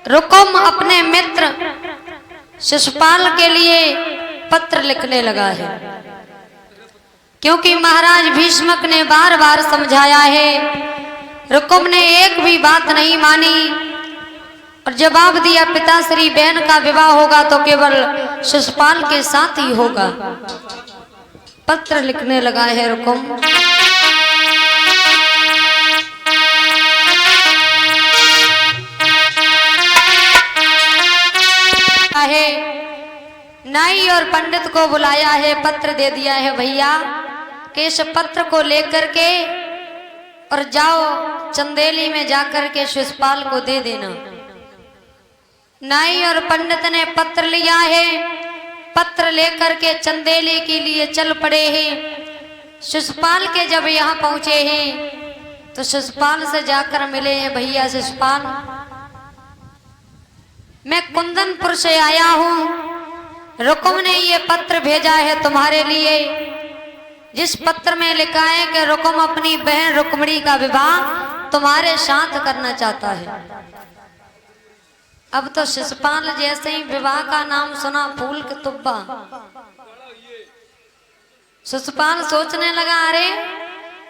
रुकुम अपने मित्र शिशुपाल के लिए पत्र लिखने लगा है, क्योंकि महाराज भीष्मक ने बार बार समझाया है। रुकुम ने एक भी बात नहीं मानी और जवाब दिया, पिताश्री बहन का विवाह होगा तो केवल शिशुपाल के साथ ही होगा। पत्र लिखने लगा है रुकुम। है नाई और पंडित को बुलाया है, पत्र दे दिया है भैया कि इस पत्र को लेकर के और जाओ चंदेली में जाकर के शिशुपाल को दे देना। नाई और पंडित ने पत्र लिया है, पत्र लेकर के चंदेली के लिए चल पड़े हैं। शिशुपाल के जब यहाँ पहुंचे हैं तो शिशुपाल से जाकर मिले हैं, भैया शिशुपाल मैं कुंदनपुर से आया हूँ, रुकुम ने ये पत्र भेजा है तुम्हारे लिए, जिस पत्र में लिखा है कि रुकुम अपनी बहन रुक्मिणी का विवाह तुम्हारे साथ करना चाहता है। अब तो शिशुपाल जैसे ही विवाह का नाम सुना फूल के तुब्बा, शिशुपाल सोचने लगा अरे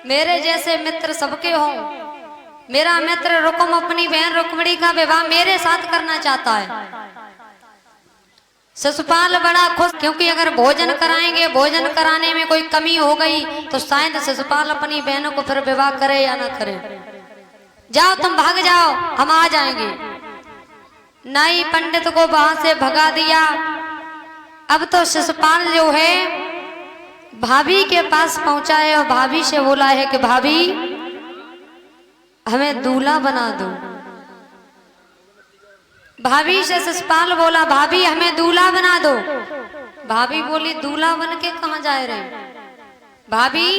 मेरे जैसे मित्र सबके हों, मेरा मित्र रुकुम अपनी बहन रुक्मिणी का विवाह मेरे साथ करना चाहता है। शिशुपाल बड़ा खुश, क्योंकि अगर भोजन कराएंगे, भोजन कराने में कोई कमी हो गई तो शायद शिशुपाल अपनी बहनों को फिर विवाह करे या ना करे। जाओ तुम भाग जाओ, हम आ जाएंगे। नाई पंडित को वहां से भगा दिया। अब तो शिशुपाल जो है भाभी के पास पहुंचा है और भाभी से बोला है कि भाभी हमें दूल्हा बना दो। भाभी से शिशुपाल बोला भाभी हमें दूल्हा बना दो। भाभी बोली दूल्हा बन के कहाँ जा रहे? भाभी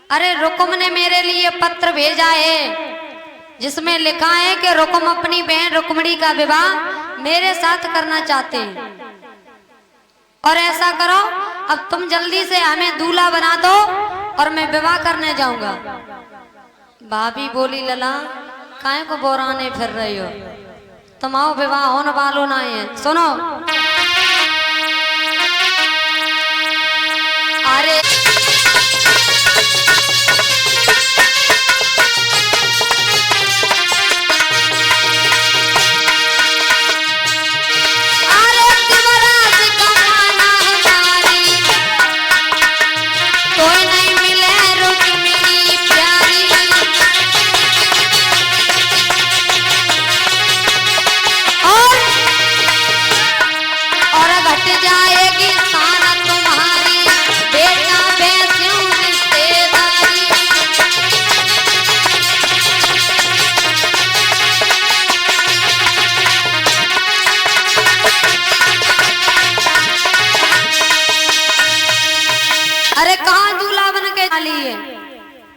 अरे रुकुम ने मेरे लिए पत्र भेजा है जिसमें लिखा है कि रुकुम अपनी बहन रुक्मिणी का विवाह मेरे साथ करना चाहते हैं, और ऐसा करो अब तुम जल्दी से हमें दूल्हा बना दो और मैं विवाह करने जाऊंगा। भाभी बोली लला काहे को बोराने फिर रही हो, तुम आओ विवाह होने वालों ना है। सुनो अरे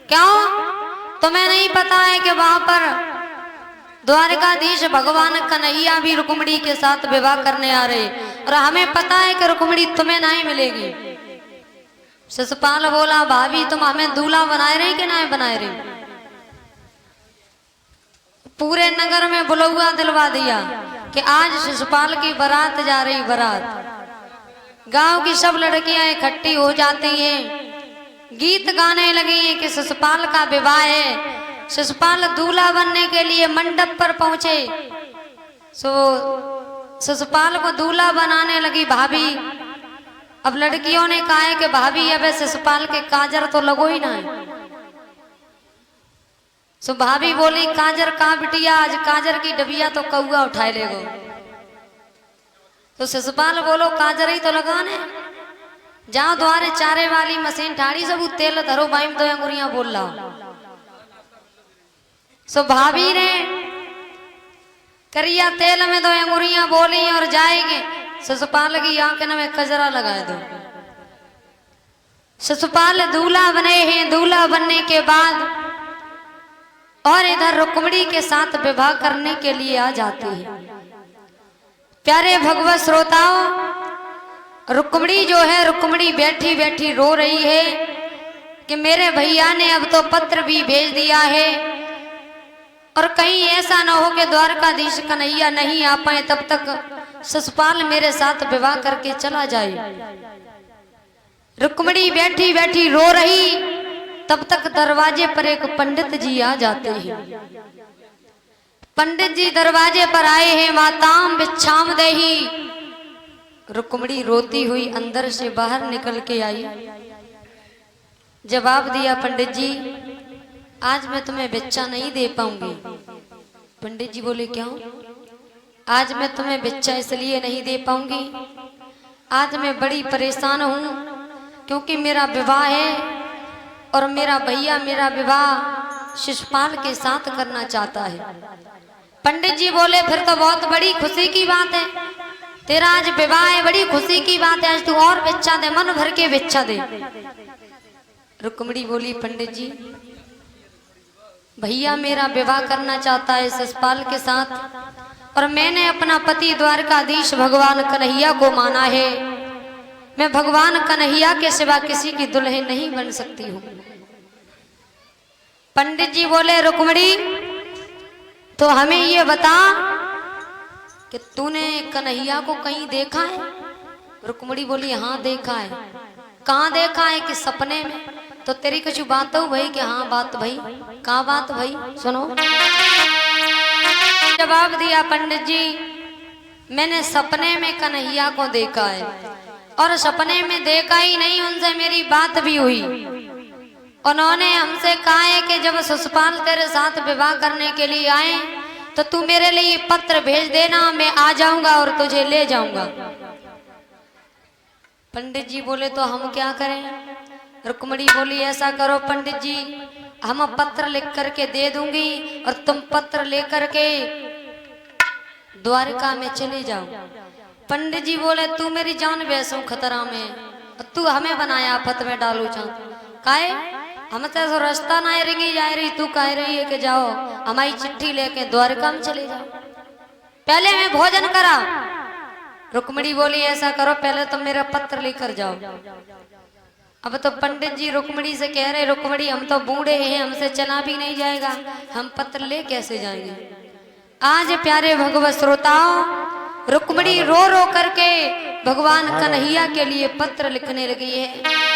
क्यों तुम्हें नहीं पता है कि वहां पर द्वारकाधीश भगवान कन्हैया भी रुक्मिणी के साथ विवाह करने आ रहे, और हमें पता है कि रुक्मिणी तुम्हें नहीं मिलेगी। शिशुपाल बोला भाभी तुम हमें दूल्हा बनाए रहे कि नहीं बनाए रहे? पूरे नगर में बुलौआ दिलवा दिया कि आज शिशुपाल की बारात जा रही। बारात गांव की सब लड़कियां इकट्ठी हो जाती हैं, गीत गाने लगी हैं कि शिशुपाल का विवाह है। शिशुपाल दूल्हा बनने के लिए मंडप पर पहुंचे। शिशुपाल को दूल्हा बनाने लगी भाभी। अब लड़कियों ने कहा है कि भाभी अब शिशुपाल के काजर तो लगो ही ना है। सो भाभी बोली काजर कहाँ बिटिया, आज काजर की डबिया तो कौआ उठाए लेगो। तो शिशुपाल बोलो काजर ही तो लगाने, जाओ द्वारे चारे वाली मशीन ठाड़ी सब तेल धरो बाइम दो अंगुरियां बोल रहा। सो भाभी ने करिया तेल में दो अंगुरियां बोली और जाएंगे। शिशुपाल की आंख में कजरा लगाए दो। शिशुपाल दूल्हा बने हैं। दूल्हा बनने के बाद और इधर रुक्मिणी के साथ विवाह करने के लिए आ जाते हैं। प्यारे भगवत श्रोताओं, रुक्मिणी जो है रुक्मिणी बैठी बैठी रो रही है कि मेरे भैया ने अब तो पत्र भी भेज दिया है और कहीं ऐसा न हो कि द्वारकाधीश कन्हैया नहीं आ पाए, तब तक शिशुपाल मेरे साथ विवाह करके चला जाए। रुक्मिणी बैठी बैठी रो रही, तब तक दरवाजे पर एक पंडित जी आ जाते हैं। पंडित जी दरवाजे पर आए हैं, माताम भिक्षाम देही। रुक्मिणी रोती हुई अंदर से बाहर निकल के आई। जवाब दिया, पंडित जी आज मैं तुम्हें भिक्षा नहीं दे पाऊंगी। पंडित जी बोले, क्यों? आज मैं तुम्हें भिक्षा इसलिए नहीं दे पाऊंगी, आज मैं बड़ी परेशान हूं, क्योंकि मेरा विवाह है और मेरा भैया मेरा विवाह शिशुपाल के साथ करना चाहता है। पंडित जी बोले, फिर तो बहुत बड़ी खुशी की बात है, तेरा आज विवाह है, बड़ी खुशी की बात है, आज तू और भिक्षा दे, मन भर के भिक्षा दे। रुक्मिणी बोली, पंडित जी भैया मेरा विवाह करना चाहता है शिशुपाल के साथ, और मैंने अपना पति द्वारकाधीश भगवान कन्हैया को माना है। मैं भगवान कन्हैया के सिवा किसी की दुल्हन नहीं बन सकती हूँ। पंडित जी बोले, रुक्मिणी तो हमें ये बता कि तूने कन्हैया को कहीं देखा है? रुक्मिणी बोली, हाँ देखा है। कहाँ देखा है? कि सपने में। तो तेरी कुछ बात हो भाई? कि हाँ बात भाई। कहाँ बात भाई? सुनो। जवाब दिया पंडित जी, मैंने सपने में कन्हैया को देखा है, और सपने में देखा ही नहीं, उनसे मेरी बात भी हुई। उन्होंने हमसे कहा है कि जब शिशुपाल तेरे साथ विवाह करने के लिए आए तो तू मेरे लिए पत्र भेज देना, मैं आ जाऊंगा और तुझे ले जाऊंगा। पंडित जी बोले, तो हम क्या करें? रुक्मिणी बोली, ऐसा करो पंडित जी, हम पत्र लिख करके दे दूंगी और तुम पत्र लेकर के द्वारका में चले जाओ। पंडित जी बोले, तू मेरी जान वैसो खतरा में, तू हमें बनाया आफत में डालू चाह काहे? हम तो रास्ता ना रिंगी जा रही, तू कह रही है कि जाओ हमारी चिट्ठी लेके द्वारका में चले जाओ, पहले मैं भोजन करा। रुक्मिणी बोली, ऐसा करो पहले तुम मेरा पत्र लेकर जाओ। अब तो पंडित जी रुक्मिणी से कह रहे, रुक्मिणी हम तो बूढ़े हैं, हमसे चला भी नहीं जाएगा, हम पत्र ले कैसे जाएंगे? आज प्यारे भगवत श्रोताओं, रुक्मिणी रो रो करके भगवान कन्हैया के लिए पत्र लिखने लगी है।